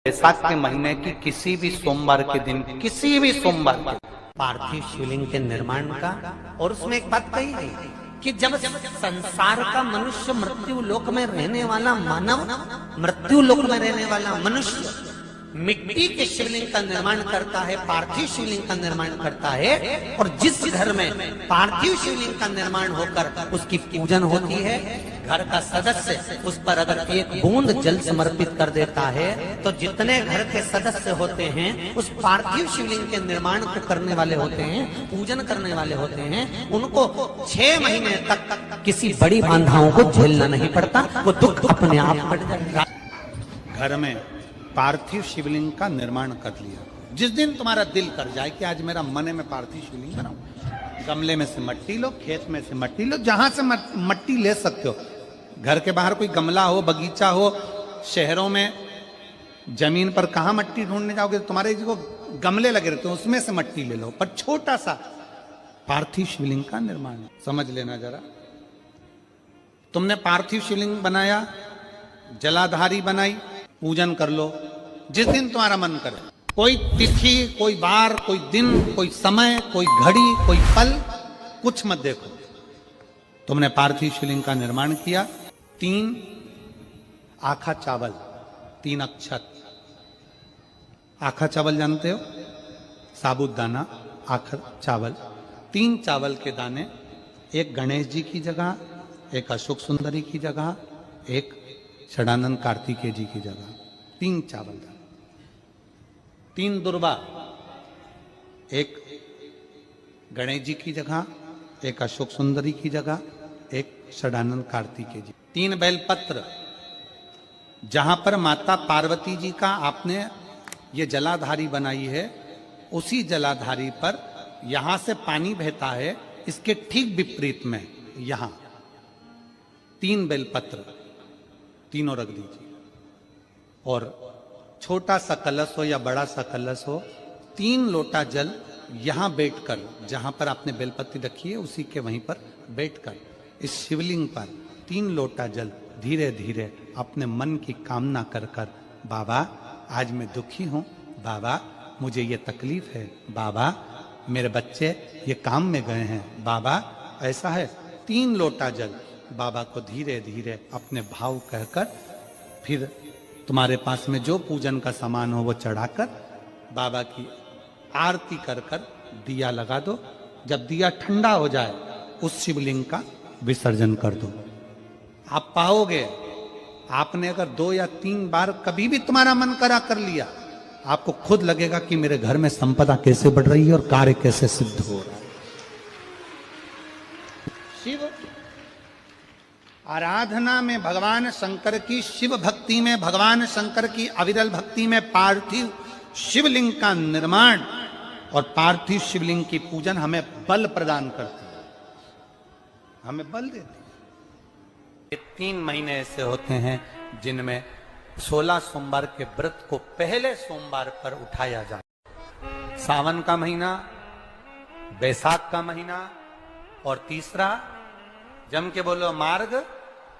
बैसाख के महीने की किसी भी सोमवार के दिन, किसी भी सोमवार के पार्थिव शिवलिंग के निर्माण का। और उसमें एक बात कही गई कि जब संसार का मनुष्य मृत्यु लोक में रहने वाला मानव, मृत्यु लोक में रहने वाला मनुष्य मिट्टी के शिवलिंग का निर्माण करता है, पार्थिव शिवलिंग का निर्माण करता है, और जिस घर में पार्थिव शिवलिंग का निर्माण होकर उसकी पूजन होती है, घर का सदस्य उस पर अगर एक बूंद जल समर्पित कर देता है तो जितने घर के सदस्य होते हैं उस पार्थिव शिवलिंग के निर्माण को करने वाले होते हैं, पूजन करने वाले होते हैं, उनको 6 महीने तक किसी बड़ी बाधाओं को झेलना नहीं पड़ता, वो दुख अपने आप कट जाएगा। घर में पार्थिव शिवलिंग का निर्माण कर लिया। जिस दिन तुम्हारा दिल कर जाए कि आज मेरा मन है मैं पार्थिव शिवलिंग बनाऊं, गमले में से मट्टी लो, खेत में से मट्टी लो, जहां से मट्टी ले सकते हो। घर के बाहर कोई गमला हो, बगीचा हो, शहरों में जमीन पर कहां मट्टी ढूंढने जाओगे, तुम्हारे जो गमले लगे रहते हैं उसमें से मट्टी ले लो, पर छोटा सा पार्थिव शिवलिंग का निर्माण समझ लेना जरा। तुमने पार्थिव शिवलिंग बनाया, जलाधारी बनाई, पूजन कर लो जिस दिन तुम्हारा मन करे। कोई तिथि, कोई बार, कोई दिन, कोई समय, कोई घड़ी, कोई पल कुछ मत देखो। तुमने पार्थिव शिवलिंग का निर्माण किया। 3 आखा चावल, 3 अक्षत। आखा चावल जानते हो, साबुदाना, आखा चावल। 3 चावल के दाने, एक गणेश जी की जगह, एक अशोक सुंदरी की जगह, एक षडानंद कार्तिकेय जी की जगह। 3 चावल दाने, 3 दुर्वा, एक गणेश जी की जगह, एक अशोक सुंदरी की जगह, एक षडानंद कार्तिकेय जी। 3 बेलपत्र, जहां पर माता पार्वती जी का आपने ये जलाधारी बनाई है, उसी जलाधारी पर यहां से पानी बहता है, इसके ठीक विपरीत में यहां 3 बेलपत्र, तीनों रख दीजिए। और छोटा सा कलश हो या बड़ा सा कलश हो, 3 लोटा जल यहां बैठकर, जहां पर आपने बेलपत्ती रखी है उसी के वहीं पर बैठकर इस शिवलिंग पर 3 लोटा जल धीरे धीरे अपने मन की कामना कर कर, बाबा आज मैं दुखी हूं, बाबा मुझे ये तकलीफ है, बाबा मेरे बच्चे ये काम में गए हैं, बाबा ऐसा है। 3 लोटा जल बाबा को धीरे धीरे अपने भाव कहकर, फिर तुम्हारे पास में जो पूजन का सामान हो वो चढ़ाकर बाबा की आरती कर कर दिया लगा दो। जब दिया ठंडा हो जाए उस शिवलिंग का विसर्जन कर दो। आप पाओगे, आपने अगर 2 या 3 बार कभी भी तुम्हारा मन करा कर लिया, आपको खुद लगेगा कि मेरे घर में संपदा कैसे बढ़ रही है और कार्य कैसे सिद्ध हो रहा है। शिव आराधना में भगवान शंकर की, शिव भक्ति में भगवान शंकर की अविरल भक्ति में पार्थिव शिवलिंग का निर्माण और पार्थिव शिवलिंग की पूजन हमें बल प्रदान करती है, हमें बल देती है। ये 3 महीने ऐसे होते हैं जिनमें 16 सोमवार के व्रत को पहले सोमवार पर उठाया जाए। सावन का महीना, बैसाख का महीना, और तीसरा जम के बोलो मार्ग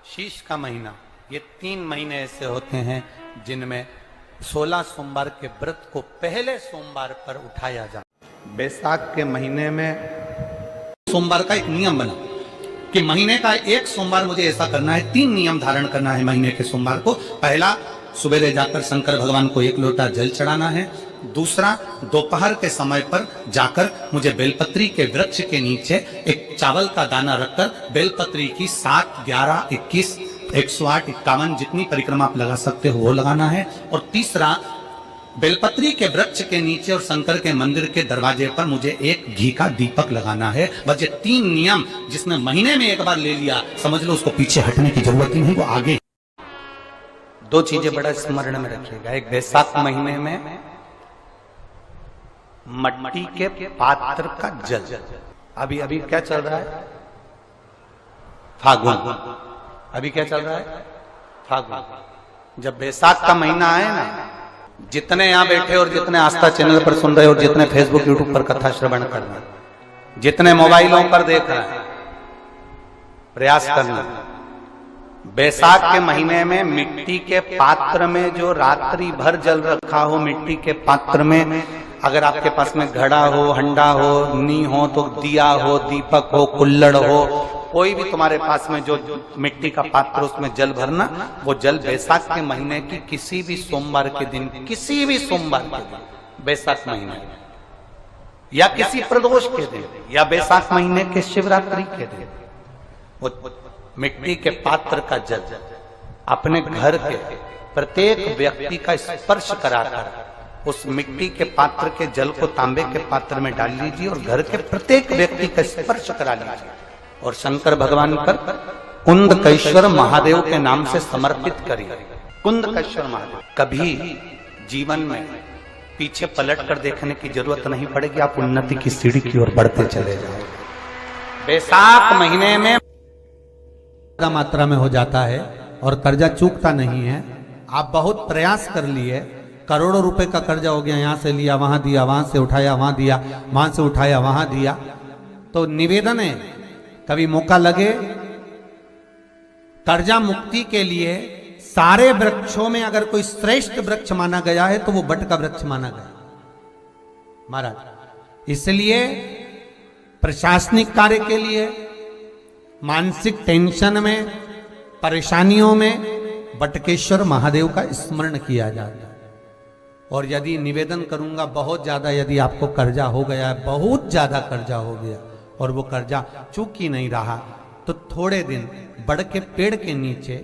शीश का महीना। ये 3 महीने ऐसे होते हैं जिनमें 16 सोमवार के व्रत को पहले सोमवार पर उठाया जाए। बैसाख के महीने में सोमवार का एक नियम बना कि महीने का एक सोमवार मुझे ऐसा करना है, 3 नियम धारण करना है महीने के सोमवार को। पहला, सुबह जाकर शंकर भगवान को 1 लोटा जल चढ़ाना है। दूसरा, दोपहर के समय पर जाकर मुझे बेलपत्री के वृक्ष के नीचे एक चावल का दाना रखकर बेलपत्री की 7, 11, 21, 108, 51 जितनी परिक्रमा आप लगा सकते हो वो लगाना है। और तीसरा, बेलपत्री के वृक्ष के नीचे और शंकर के मंदिर के दरवाजे पर मुझे एक घी का दीपक लगाना है। बस ये 3 नियम जिसने महीने में एक बार ले लिया, समझ लो उसको पीछे हटने की जरूरत ही नहीं, वो आगे। 2 चीजें बड़ा स्मरण में रखिएगा। एक, बैसाख महीने में मट्टी के पात्र का जल, अभी क्या चल रहा है, फागुन। अभी क्या चल रहा है, फागुन। जब बैसाख का महीना आए ना, जितने यहां बैठे और जितने आस्था चैनल पर सुन रहे हो, जितने फेसबुक यूट्यूब पर कथा श्रवण कर रहे हैं, जितने मोबाइलों पर देख रहे हैं, प्रयास करना बैसाख के महीने में मिट्टी के पात्र में जो रात्रि भर जल रखा हो, मिट्टी के पात्र में, अगर आपके पास में घड़ा हो, हंडा हो, नी हो, तो दिया हो, दीपक हो, कुल्लड़ हो, कोई भी तुम्हारे पास में जो मिट्टी का पात्र, उसमें जल भरना। वो जल बैसाख के महीने की किसी भी सोमवार के दिन, किसी भी सोमवार के दिन, बैसाख महीने या किसी प्रदोष के दिन या बैसाख महीने के शिवरात्रि के दिन, वो मिट्टी के पात्र का जल अपने घर के प्रत्येक व्यक्ति का स्पर्श कराकर उस मिट्टी के पात्र के जल को तांबे के पात्र में डाल लीजिए और घर के प्रत्येक व्यक्ति का स्पर्श करा लीजिए और शंकर भगवान पर कुंदकेश्वर महादेव के नाम से समर्पित करिए। कुंदकेश्वर महादेव। कभी जीवन में पीछे पलट कर देखने की जरूरत नहीं पड़ेगी, आप उन्नति की सीढ़ी की ओर बढ़ते चले जाओगे। बैसाख महीने में मात्रा में हो जाता है और कर्जा चूकता नहीं है। आप बहुत प्रयास कर लिए, करोड़ों रुपए का कर्जा हो गया, यहां से लिया वहां दिया, वहां से उठाया वहां दिया, वहां से उठाया वहां दिया। तो निवेदन है, कभी मौका लगे कर्जा मुक्ति के लिए सारे वृक्षों में अगर कोई श्रेष्ठ वृक्ष माना गया है तो वो बट का वृक्ष माना गया महाराज। इसलिए प्रशासनिक कार्य के लिए, मानसिक टेंशन में, परेशानियों में बटकेश्वर महादेव का स्मरण किया जाता है। और यदि निवेदन करूंगा, बहुत ज्यादा यदि आपको कर्जा हो गया है, बहुत ज्यादा कर्जा हो गया और वो कर्जा चूक ही नहीं रहा, तो थोड़े दिन बड़ के पेड़ के नीचे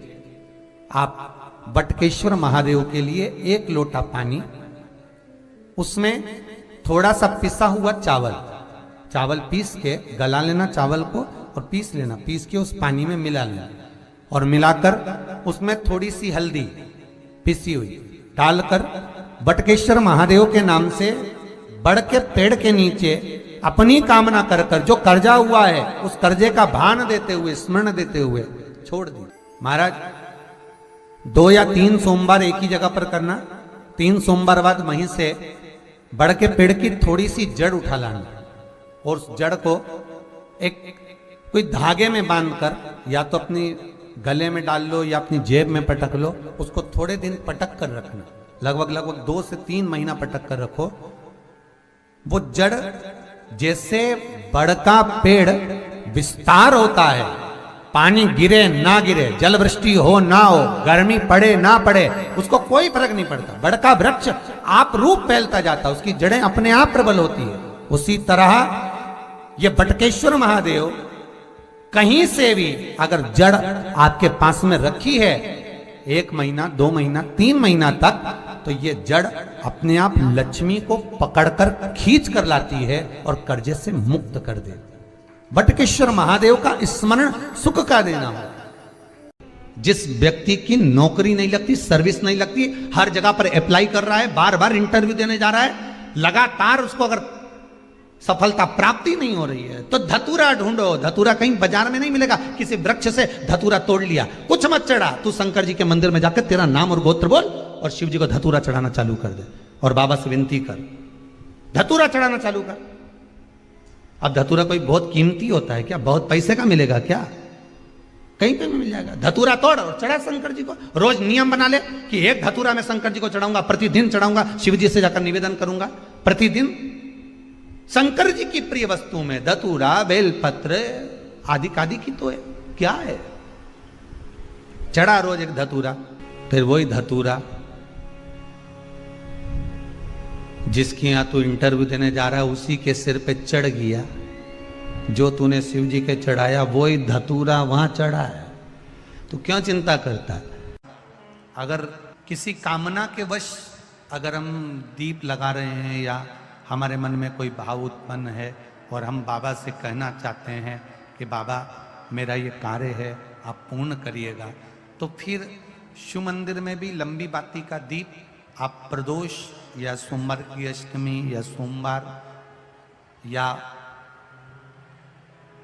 आप बटकेश्वर महादेव के लिए 1 लोटा पानी, उसमें थोड़ा सा पिसा हुआ चावल पीस के गला लेना चावल को और पीस लेना, पीस के उस पानी में मिला लेना और मिलाकर उसमें थोड़ी सी हल्दी पिसी हुई डालकर बटकेश्वर महादेव के नाम से बड़ के पेड़ के नीचे अपनी कामना कर कर जो कर्जा हुआ है उस कर्जे का भान देते हुए, स्मरण देते हुए छोड़ दी। महाराज 2 या 3 सोमवार एक ही जगह पर करना, 3 सोमवार बाद वहीं से बड़ के पेड़ की थोड़ी सी जड़ उठा लाना और उस जड़ को एक कोई धागे में बांधकर या तो अपनी गले में डाल लो या अपनी जेब में पटक लो, उसको थोड़े दिन पटक कर रखना, लगभग 2 से 3 महीना पटक कर रखो। वो जड़ जैसे बड़ का पेड़ विस्तार होता है, पानी गिरे ना गिरे, जल वृष्टि हो ना हो, गर्मी पड़े ना पड़े, उसको कोई फर्क नहीं पड़ता। बड़ का वृक्ष आप रूप फैलता जाता, उसकी जड़ें अपने आप प्रबल होती है। उसी तरह ये बटकेश्वर महादेव कहीं से भी अगर जड़ आपके पास में रखी है 1 महीना, 2 महीना, 3 महीना तक, तो ये जड़ अपने आप लक्ष्मी को पकड़कर खींच कर लाती है और कर्जे से मुक्त कर देती। बटकेश्वर महादेव का स्मरण सुख का देना हो। जिस व्यक्ति की नौकरी नहीं लगती, सर्विस नहीं लगती, हर जगह पर अप्लाई कर रहा है, बार बार इंटरव्यू देने जा रहा है, लगातार उसको अगर सफलता प्राप्ति नहीं हो रही है तो धतूरा ढूंढो। धतूरा कहीं बाजार में नहीं मिलेगा, किसी वृक्ष से धतूरा तोड़ लिया, कुछ मत चढ़ा, तू शंकर जी के मंदिर में जाकर तेरा नाम और गोत्र बोल और शिव जी को धतूरा चढ़ाना चालू कर दे और बाबा से विनती कर, धतूरा चढ़ाना चालू कर। अब धतूरा कोई बहुत कीमती होता है क्या? बहुत पैसे का मिलेगा क्या? कहीं पे भी मिल जाएगा। धतूरा तोड़ और चढ़ा शंकर जी को। रोज नियम बना ले कि 1 धतूरा मैं शंकर जी को चढ़ाऊंगा, प्रतिदिन चढ़ाऊंगा, शिव जी से जाकर निवेदन करूंगा प्रतिदिन। शंकर जी की प्रिय वस्तु में धतूरा, बेलपत्र आदि कादि की तो है, क्या है? चढ़ा रोज 1 धतूरा, फिर वही धतूरा जिसके यहां तू इंटरव्यू देने जा रहा है उसी के सिर पे चढ़ गया। जो तूने शिव जी के चढ़ाया वही धतूरा वहां चढ़ा है, तो क्यों चिंता करता है? अगर किसी कामना के वश अगर हम दीप लगा रहे हैं या हमारे मन में कोई भाव उत्पन्न है और हम बाबा से कहना चाहते हैं कि बाबा मेरा ये कार्य है आप पूर्ण करिएगा, तो फिर शिव मंदिर में भी लंबी बाती का दीप आप प्रदोष या सोमवार की अष्टमी या सोमवार या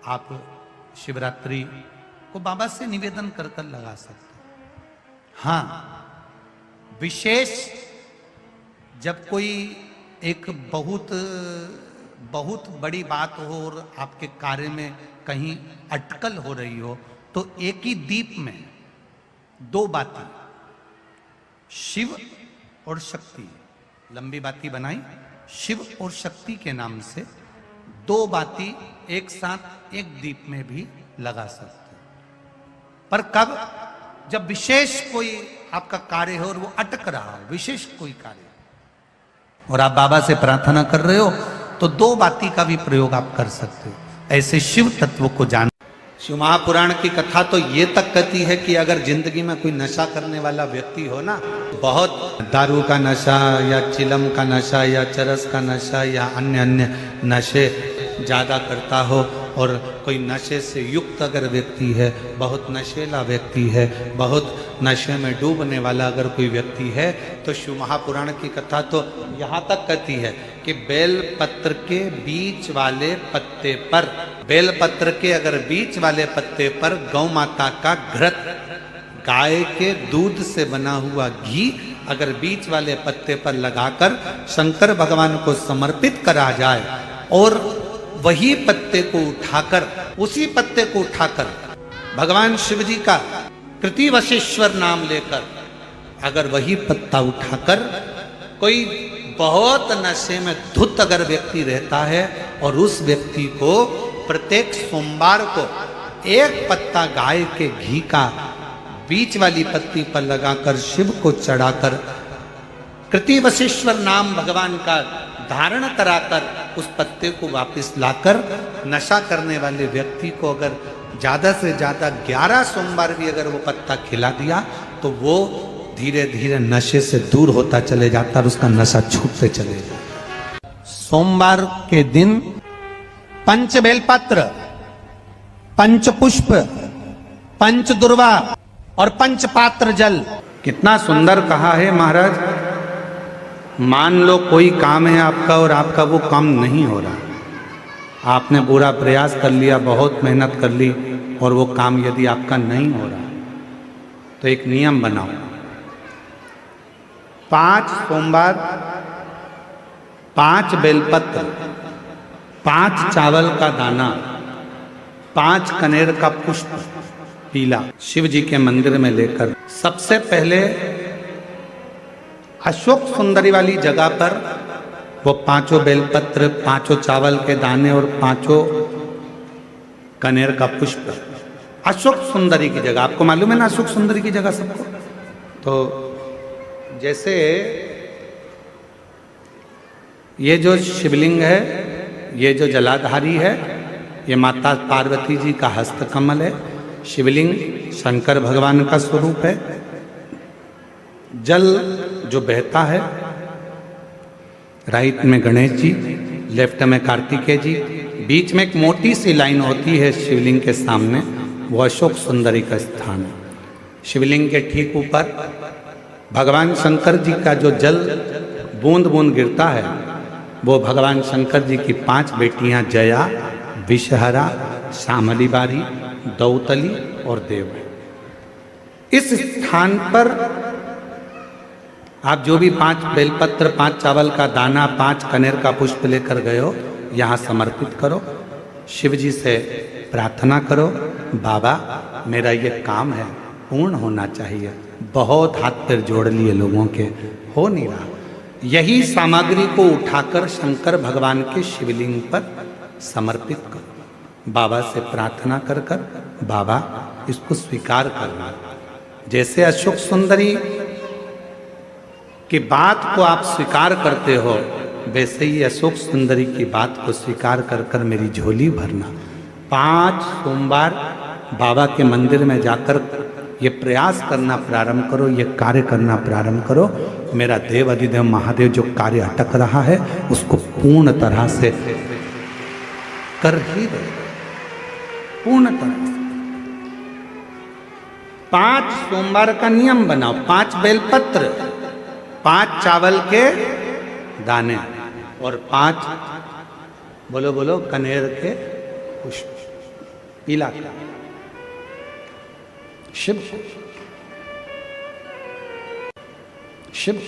आप शिवरात्रि को बाबा से निवेदन कर कर लगा सकते हैं। हाँ, विशेष जब कोई एक बहुत बड़ी बात हो और आपके कार्य में कहीं अटकल हो रही हो तो एक ही दीप में दो बाती, शिव और शक्ति, लंबी बाती बनाई, शिव और शक्ति के नाम से दो बाती एक साथ एक दीप में भी लगा सकते हो। पर कब? जब विशेष कोई आपका कार्य हो और वो अटक रहा हो, विशेष कोई कार्य, और आप बाबा से प्रार्थना कर रहे हो, तो दो बाती का भी प्रयोग आप कर सकते हो। ऐसे शिव तत्व को जान। शिव महापुराण की कथा तो ये तक कहती है कि अगर जिंदगी में कोई नशा करने वाला व्यक्ति हो ना, बहुत दारू का नशा या चिलम का नशा या चरस का नशा या अन्य अन्य नशे ज़्यादा करता हो, और कोई नशे से युक्त अगर व्यक्ति है, बहुत नशेला व्यक्ति है, बहुत नशे में डूबने वाला अगर कोई व्यक्ति है, तो शिव महापुराण की कथा तो यहाँ तक कहती है कि बेल पत्र के बीच वाले पत्ते पर, बेल पत्र के अगर बीच वाले पत्ते पर गौ माता का घृत, गाय के दूध से बना हुआ घी अगर बीच वाले पत्ते पर लगाकर शंकर भगवान को समर्पित करा जाए, और वही पत्ते को उठाकर, उसी पत्ते को उठाकर भगवान शिव जी का कृतिवशेश्वर नाम लेकर, अगर वही पत्ता उठाकर कोई बहुत नशे में धुत अगर व्यक्ति रहता है, और उस व्यक्ति को प्रत्येक सोमवार को एक पत्ता गाय के घी का बीच वाली पत्ती पर लगाकर शिव को चढ़ाकर कृतिवशेश्वर नाम भगवान का धारण कराकर उस पत्ते को वापस लाकर नशा करने वाले व्यक्ति को अगर ज्यादा से ज्यादा 11 सोमवार भी अगर वो पत्ता खिला दिया, तो वो धीरे धीरे नशे से दूर होता चले जाता और उसका नशा छूटते चले जाता। सोमवार के दिन पंच बेलपत्र, पंच पुष्प, पंच दुर्वा और पंच पात्र जल। कितना सुंदर कहा है महाराज। मान लो कोई काम है आपका और आपका वो काम नहीं हो रहा, आपने पूरा प्रयास कर लिया, बहुत मेहनत कर ली, और वो काम यदि आपका नहीं हो रहा, तो एक नियम बनाओ, 5 सोमवार, 5 बेलपत्र, 5 चावल का दाना, 5 कनेर का पुष्प पीला शिव जी के मंदिर में लेकर सबसे पहले अशोक सुंदरी वाली जगह पर वो 5 बेलपत्र, 5 चावल के दाने और 5 कनेर का पुष्प अशोक सुंदरी की जगह, आपको मालूम है ना अशोक सुंदरी की जगह सबको। तो जैसे ये जो शिवलिंग है, ये जो जलाधारी है, ये माता पार्वती जी का हस्त कमल है। शिवलिंग शंकर भगवान का स्वरूप है। जल जो बहता है, राइट में गणेश जी, लेफ्ट में कार्तिकेय जी, बीच में एक मोटी सी लाइन होती है शिवलिंग के सामने, वो अशोक सुंदरी का स्थान है। शिवलिंग के ठीक ऊपर भगवान शंकर जी का जो जल बूंद बूंद गिरता है, वो भगवान शंकर जी की 5 बेटियां जया, विषहरा, श्यामली बारी, दौतली और देव है। इस स्थान पर आप जो भी 5 बेलपत्र, 5 चावल का दाना, 5 कनेर का पुष्प लेकर गए हो, यहाँ समर्पित करो, शिव जी से प्रार्थना करो, बाबा मेरा ये काम है पूर्ण होना चाहिए। बहुत हाथ पैर जोड़ लिए लोगों के, हो नहीं रहा। यही सामग्री को उठाकर शंकर भगवान के शिवलिंग पर समर्पित करो, बाबा से प्रार्थना कर कर बाबा इसको स्वीकार करना। जैसे अशोक सुंदरी की बात को आप स्वीकार करते हो, वैसे ही अशोक सुंदरी की बात को स्वीकार कर कर मेरी झोली भरना। 5 सोमवार बाबा के मंदिर में जाकर ये प्रयास करना प्रारंभ करो, ये कार्य करना प्रारंभ करो। मेरा देव अधिदेव महादेव जो कार्य अटक रहा है उसको पूर्ण तरह से कर ही दे, पूर्ण तरह से। 5 सोमवार का नियम बनाओ, 5 बेलपत्र, 5 चावल के दाने और 5 बोलो बोलो कनेर के पुष्प पीला शिव शिव।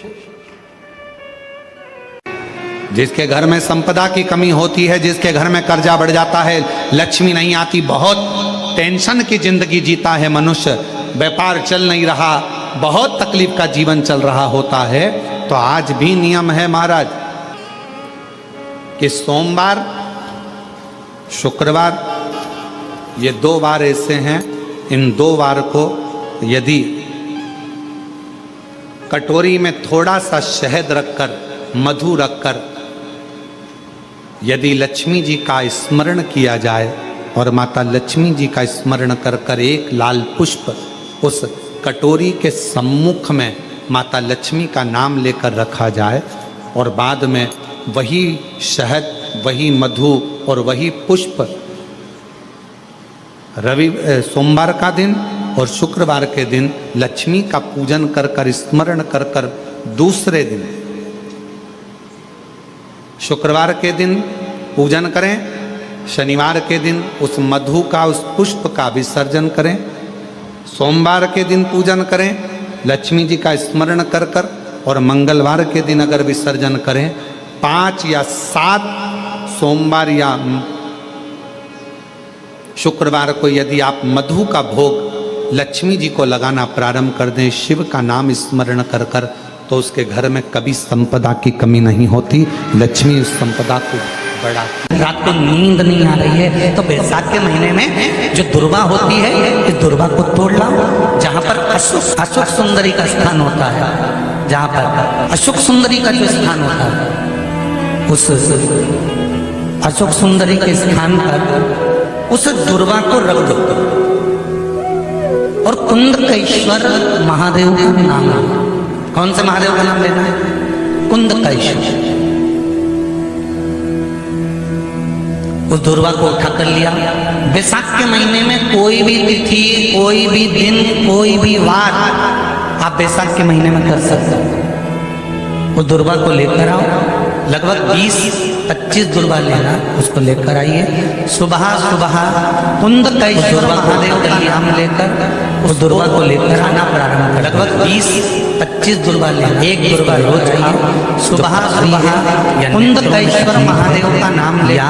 जिसके घर में संपदा की कमी होती है, जिसके घर में कर्जा बढ़ जाता है, लक्ष्मी नहीं आती, बहुत टेंशन की जिंदगी जीता है मनुष्य, व्यापार चल नहीं रहा, बहुत तकलीफ का जीवन चल रहा होता है, तो आज भी नियम है महाराज कि सोमवार शुक्रवार ये 2 वार ऐसे हैं, इन 2 वार को यदि कटोरी में थोड़ा सा शहद रखकर, मधु रखकर यदि लक्ष्मी जी का स्मरण किया जाए और माता लक्ष्मी जी का स्मरण कर कर एक लाल पुष्प उस कटोरी के सम्मुख में माता लक्ष्मी का नाम लेकर रखा जाए और बाद में वही शहद, वही मधु और वही पुष्प सोमवार का दिन और शुक्रवार के दिन लक्ष्मी का पूजन कर कर, स्मरण कर कर, दूसरे दिन शुक्रवार के दिन पूजन करें, शनिवार के दिन उस मधु का, उस पुष्प का विसर्जन करें, सोमवार के दिन पूजन करें लक्ष्मी जी का स्मरण कर कर, और मंगलवार के दिन अगर विसर्जन करें, 5 या 7 सोमवार या शुक्रवार को यदि आप मधु का भोग लक्ष्मी जी को लगाना प्रारंभ कर दें, शिव का नाम स्मरण कर कर, तो उसके घर में कभी संपदा की कमी नहीं होती, लक्ष्मी उस संपदा को बढ़ा। रात को नींद नहीं आ रही है तो बैसाख के महीने में जो दुर्वा होती है, इस दुर्वा को तोड़ लाओ। जहाँ पर अशुक सुंदरी का स्थान होता है, जहाँ पर अशुक सुंदरी का जो स्थान होता है, उस अशुक सुंदरी के स्थान पर उस दुर्वा को रख दो और कुंदकेश्वर महादेव का नाम, कौन से महादेव का नाम लेना है? कुंदकेश्वर। उस दुर्वा को उठा कर लिया। बैसाख के महीने में कोई भी तिथि, कोई भी दिन, कोई भी वार आप बैसाख के महीने में कर सकते हो। उस दुर्वा को लेकर आओ, लगभग 20-25 दुर्वा लेना, उसको लेकर आइए। सुबह सुबह कुंदकेश्वर महादेव का नाम लेकर उस दुर्वा को लेकर आना प्रारंभ कर। लगभग 20-25 दुर्वा लेना, एक दुर्वा रोज आइए। सुबह सुबह कुंदकेश्वर महादेव का नाम लिया,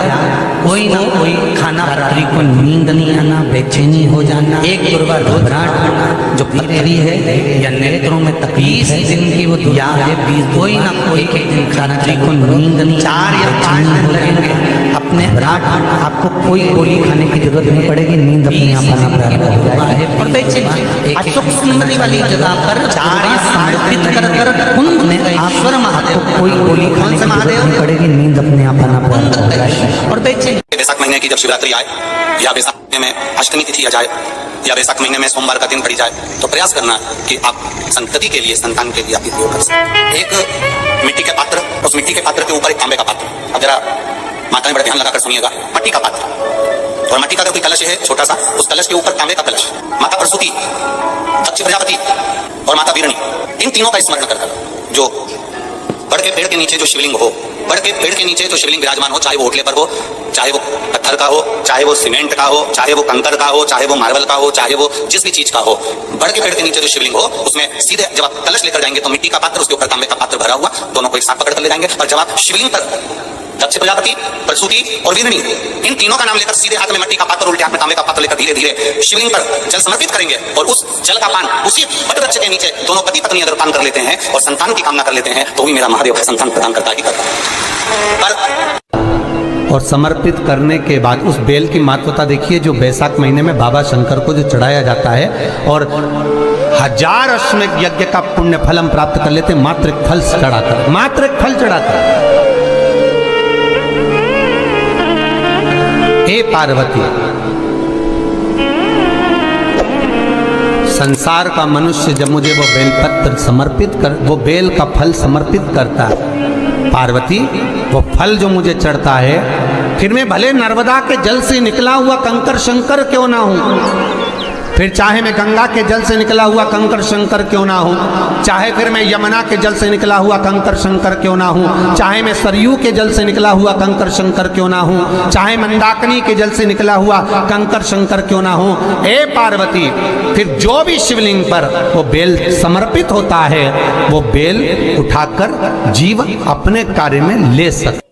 कोई ना कोई खाना, रात्रि को नींद नहीं आना, बेचैनी हो जाना, एक दुर्वा रोज आना, जो पथरी है या नेत्रों में तकलीफ है, दिन की वो दुर्वा है, कोई ना कोई के दिन रात्रि को नींद नहीं, 4 या 5 दिन लगेंगे अपने रात, आपको कोई गोली खाने की जरूरत नहीं पड़ेगी, नींद अपने आप आना प्रारंभ हो जाएगी। और बेचैनी अशुक सुंदरी वाली जगह पर 4 समर्पित कर कर कुंदकेश्वर महादेव, कोई गोली खाने की जरूरत नहीं पड़ेगी, नींद अपने आप आना प्रारंभ हो जाएगी। और बेचैनी बैसाख महीने की जब शिवरात्रि आए या बैसाख महीने में अष्टमी तिथि आ जाए या बैसाख महीने में सोमवार का दिन पड़ी जाए, तो प्रयास करना कि आप संतति के लिए, संतान के लिए आप उपयोग कर सकें। एक मिट्टी के पात्र, उस मिट्टी के पात्र के ऊपर एक तांबे का पात्र, अब जरा माता में बड़ा ध्यान लगाकर सुनिएगा, मट्टी का पात्र और मट्टी का अगर कोई कलश है छोटा सा, उस कलश के ऊपर तांबे का कलश, माता प्रसूति, दक्ष प्रजापति और माता वीरणी, इन तीनों का स्मरण कर जो बड़ के पेड़ के नीचे जो शिवलिंग हो, बड़ के पेड़ के नीचे जो शिवलिंग विराजमान हो, चाहे वो ओटले पर हो, चाहे वो पत्थर का हो, चाहे वो सीमेंट का हो, चाहे वो कंकर का हो, चाहे वो मार्बल का हो, चाहे वो जिस भी चीज का हो, बड़ के पेड़ के नीचे जो शिवलिंग हो, उसमें सीधे जब आप कलश लेकर जाएंगे तो मिट्टी का पात्र, उसके ऊपर तांबे का पात्र भरा हुआ, दोनों को एक साथ पकड़ कर ले जाएंगे। और जब आप शिवलिंग पर दक्ष प्रजापति, प्रसूति और वीरणी, इन तीनों का नाम लेकर सीधे हाथ में मट्टी का पात्र, उल्टे हाथ में तांबे का पात्र लेकर धीरे धीरे शिवलिंग पर जल समर्पित करेंगे और उस जल का पान उसी वट वृक्ष के नीचे दोनों पति पत्नी अगर पान कर लेते हैं और संतान की कामना कर लेते हैं, तो भी मेरा महादेव संतान प्रदान करता ही करता है। और समर्पित करने के बाद उस बेल की महत्वता देखिए, जो बैसाख महीने में बाबा शंकर को जो चढ़ाया जाता है और 1000 अश्वमेध यज्ञ का पुण्य फल हम प्राप्त कर लेते, मात्र एक फल चढ़ाकर, मात्र एक फल चढ़ाकर। हे पार्वती, संसार का मनुष्य जब मुझे वो बेलपत्र समर्पित कर, वो बेल का फल समर्पित करता है, पार्वती वो फल जो मुझे चढ़ता है, फिर मैं भले नर्मदा के जल से निकला हुआ कंकर शंकर क्यों ना हूं, फिर चाहे मैं गंगा के जल से निकला हुआ कंकर शंकर क्यों ना हूं, चाहे फिर मैं यमुना के जल से निकला हुआ कंकर शंकर क्यों ना हूं, चाहे मैं सरयू के जल से निकला हुआ कंकर शंकर क्यों ना हूं, चाहे मंदाकिनी के जल से निकला हुआ कंकर शंकर क्यों ना हूं, हे पार्वती फिर जो भी शिवलिंग पर वो बेल समर्पित होता है, वो बेल उठाकर जीव अपने कार्य में ले सकता।